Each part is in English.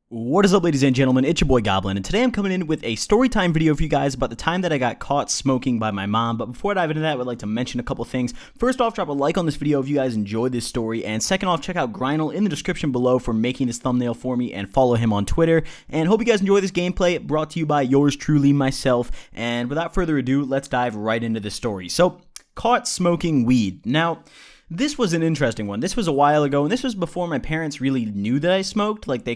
What is up, ladies and gentlemen? It's your boy Goblin, and today I'm coming in with a storytime video for you guys about the time that I got caught smoking by my mom. But before I dive into that, I would like to mention a couple things. First off, drop a like on this video if you guys enjoyed this story, and second off, check out Grynel in the description below for making this thumbnail for me, and follow him on Twitter. And hope you guys enjoy this gameplay, brought to you by yours truly, myself. And without further ado, let's dive right into the story. So, caught smoking weed. Now, this was an interesting one. This was a while ago, and this was before my parents really knew that I smoked. Like,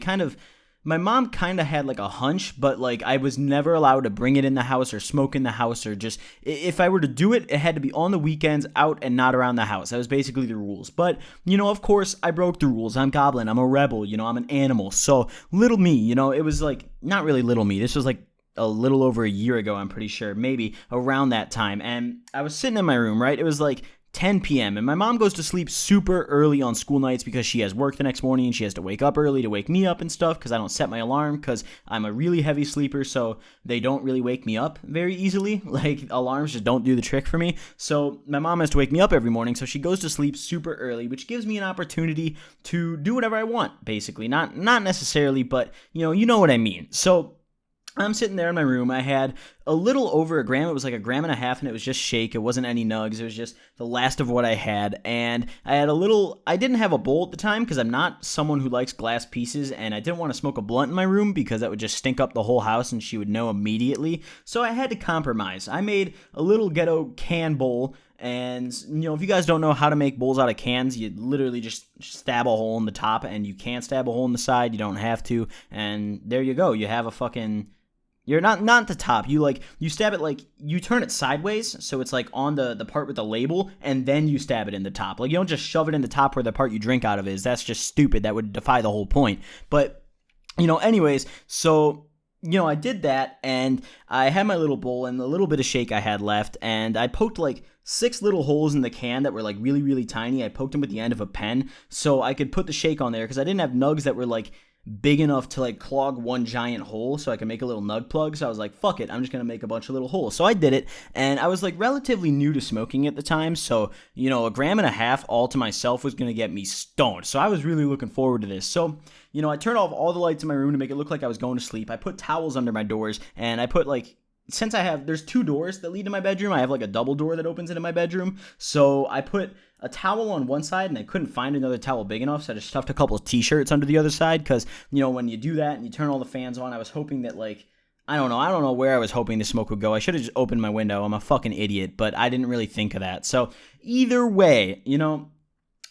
my mom kind of had like a hunch, but like I was never allowed to bring it in the house or smoke in the house, or just if I were to do it, it had to be on the weekends, out and not around the house. That was basically the rules. But, of course, I broke the rules. I'm Goblin. I'm a rebel. I'm an animal. So little me, it was like not really little me. This was like a little over a year ago, I'm pretty sure, maybe around that time. And I was sitting in my room, right? It was like 10 p.m. and my mom goes to sleep super early on school nights because she has work the next morning and she has to wake up early to wake me up and stuff because I don't set my alarm because I'm a really heavy sleeper, so they don't really wake me up very easily. Like, alarms just don't do the trick for me. So my mom has to wake me up every morning, so she goes to sleep super early, which gives me an opportunity to do whatever I want, basically. Not necessarily, but you know what I mean. So I'm sitting there in my room. I had a little over a gram. It was like 1.5 grams, and it was just shake. It wasn't any nugs. It was just the last of what I had. And I didn't have a bowl at the time because I'm not someone who likes glass pieces, and I didn't want to smoke a blunt in my room because that would just stink up the whole house and she would know immediately. So I had to compromise. I made a little ghetto can bowl. And, if you guys don't know how to make bowls out of cans, you literally just stab a hole in the top, and you can stab a hole in the side. You don't have to. And there you go. You have a fucking... You're not the top. You stab it you turn it sideways, so it's like on the part with the label, and then you stab it in the top. Like, you don't just shove it in the top where the part you drink out of is. That's just stupid. That would defy the whole point. But, anyways, so... I did that, and I had my little bowl and the little bit of shake I had left, and I poked like 6 little holes in the can that were like really, really tiny. I poked them with the end of a pen so I could put the shake on there because I didn't have nugs that were like big enough to like clog one giant hole so I could make a little nug plug. So I was like, fuck it, I'm just gonna make a bunch of little holes. So I did it, and I was like relatively new to smoking at the time, so 1.5 grams all to myself was gonna get me stoned. So I was really looking forward to this. So I turned off all the lights in my room to make it look like I was going to sleep. I put towels under my doors, and I put there's 2 doors that lead to my bedroom. I have like a double door that opens into my bedroom. So I put a towel on one side, and I couldn't find another towel big enough, so I just stuffed a couple of t-shirts under the other side because, when you do that and you turn all the fans on, I was hoping that I don't know where I was hoping the smoke would go. I should have just opened my window. I'm a fucking idiot, but I didn't really think of that. So either way,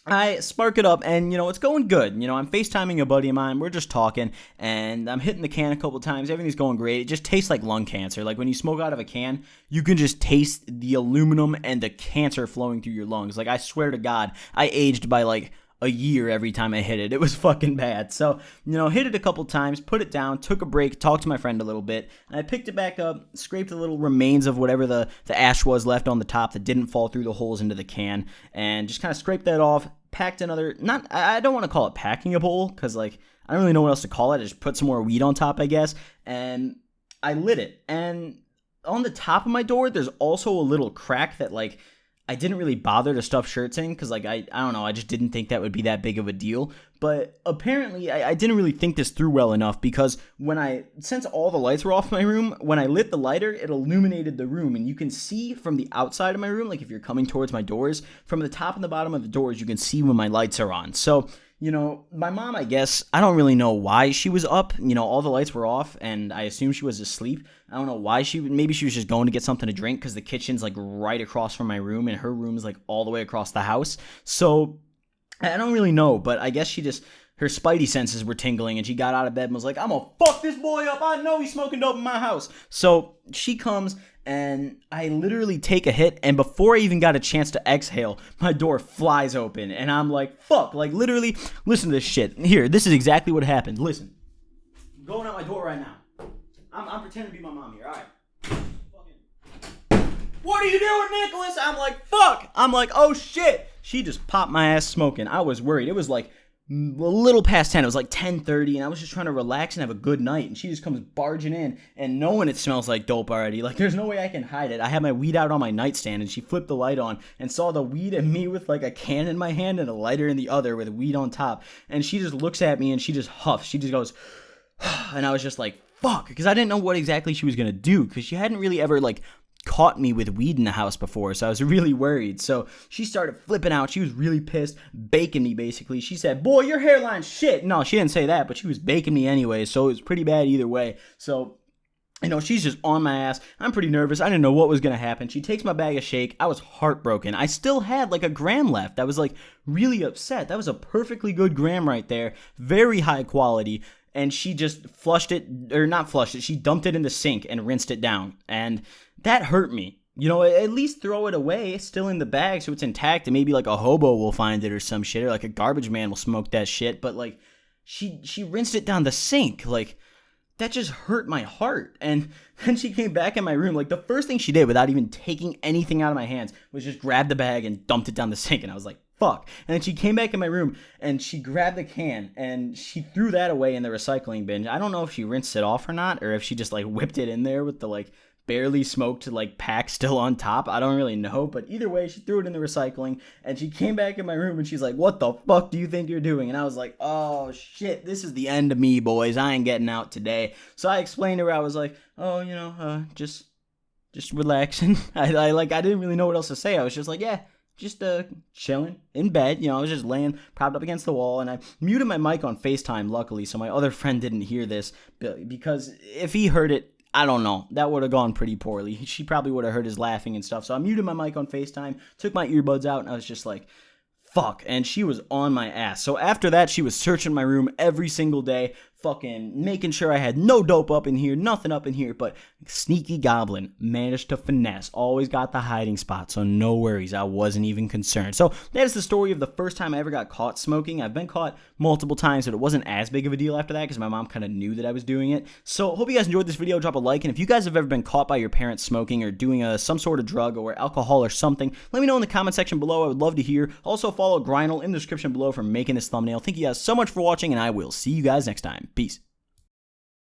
I spark it up, and, it's going good. I'm FaceTiming a buddy of mine. We're just talking, and I'm hitting the can a couple times. Everything's going great. It just tastes like lung cancer. Like, when you smoke out of a can, you can just taste the aluminum and the cancer flowing through your lungs. Like, I swear to God, I aged by, a year every time I hit it. It was fucking bad. So, hit it a couple times, put it down, took a break, talked to my friend a little bit, and I picked it back up, scraped the little remains of whatever the ash was left on the top that didn't fall through the holes into the can, and just kind of scraped that off, packed another, I don't want to call it packing a bowl, because, I don't really know what else to call it. I just put some more weed on top, I guess, and I lit it. And on the top of my door, there's also a little crack that, I didn't really bother to stuff shirts in because, I don't know, I just didn't think that would be that big of a deal. But apparently, I didn't really think this through well enough because since all the lights were off in my room, when I lit the lighter, it illuminated the room. And you can see from the outside of my room, if you're coming towards my doors, from the top and the bottom of the doors, you can see when my lights are on. So, my mom, I guess, I don't really know why she was up. All the lights were off, and I assume she was asleep. I don't know why maybe she was just going to get something to drink because the kitchen's, right across from my room, and her room is, all the way across the house. So, I don't really know, but I guess her spidey senses were tingling, and she got out of bed and was like, I'm gonna fuck this boy up. I know he's smoking dope in my house. So, she comes, and I literally take a hit, and before I even got a chance to exhale, my door flies open, and I'm like, fuck, literally, listen to this shit. Here, this is exactly what happened. Listen. I'm going out my door right now. I'm pretending to be my mom here, alright. What are you doing, Nicholas? I'm like, fuck! I'm like, oh shit! She just popped my ass smoking. I was worried. It was a little past 10. It was 10:30, and I was just trying to relax and have a good night, and she just comes barging in, and knowing it smells like dope already. There's no way I can hide it. I had my weed out on my nightstand, and she flipped the light on and saw the weed and me with a can in my hand and a lighter in the other with weed on top, and she just looks at me and she just huffs. She just goes, And I was just like, fuck, because I didn't know what exactly she was going to do, because she hadn't really ever, like, caught me with weed in the house before, so I was really worried. So she started flipping out. She was really pissed, baking me, basically. She said, boy, your hairline's shit. No, she didn't say that, but she was baking me anyway, so it was pretty bad either way. So, you know, she's just on my ass. I'm pretty nervous. I didn't know what was going to happen. She takes my bag of shake. I was heartbroken. I still had like a gram left. I was like really upset. That was a perfectly good gram right there. Very high quality. And she just flushed it, or not flushed it, she dumped it in the sink and rinsed it down. And that hurt me. You know, at least throw it away. It's still in the bag, so it's intact, and maybe like a hobo will find it or some shit, or like a garbage man will smoke that shit. But like, she rinsed it down the sink. Like, that just hurt my heart. And then she came back in my room. Like, the first thing she did without even taking anything out of my hands was just grab the bag and dumped it down the sink. And I was like, fuck. And then she came back in my room and she grabbed the can and she threw that away in the recycling bin. I don't know if she rinsed it off or not, or if she just like whipped it in there with the like barely smoked like pack still on top. I don't really know, but either way, she threw it in the recycling and she came back in my room and she's like, what the fuck do you think you're doing? And I was like, oh shit, this is the end of me, boys. I ain't getting out today. So I explained to her, I was like, oh, you know, just relaxing. I didn't really know what else to say. I was just like, yeah, just chilling in bed. You know, I was just laying propped up against the wall, and I muted my mic on FaceTime, luckily, so my other friend didn't hear this, because if he heard it, I don't know, that would have gone pretty poorly. She probably would have heard his laughing and stuff. So I muted my mic on FaceTime, took my earbuds out, and I was just like, fuck. And she was on my ass. So after that, she was searching my room every single day, fucking making sure I had no dope up in here, nothing up in here. But Sneaky Goblin managed to finesse, always got the hiding spot, so no worries, I wasn't even concerned. So that is the story of the first time I ever got caught smoking. I've been caught multiple times, but it wasn't as big of a deal after that because my mom kind of knew that I was doing it. So hope you guys enjoyed this video. Drop a like, and if you guys have ever been caught by your parents smoking or doing some sort of drug or alcohol or something, let me know in the comment section below. I would love to hear. Also follow Grindel in the description below for making this thumbnail. Thank you guys so much for watching, and I will see you guys next time. Peace.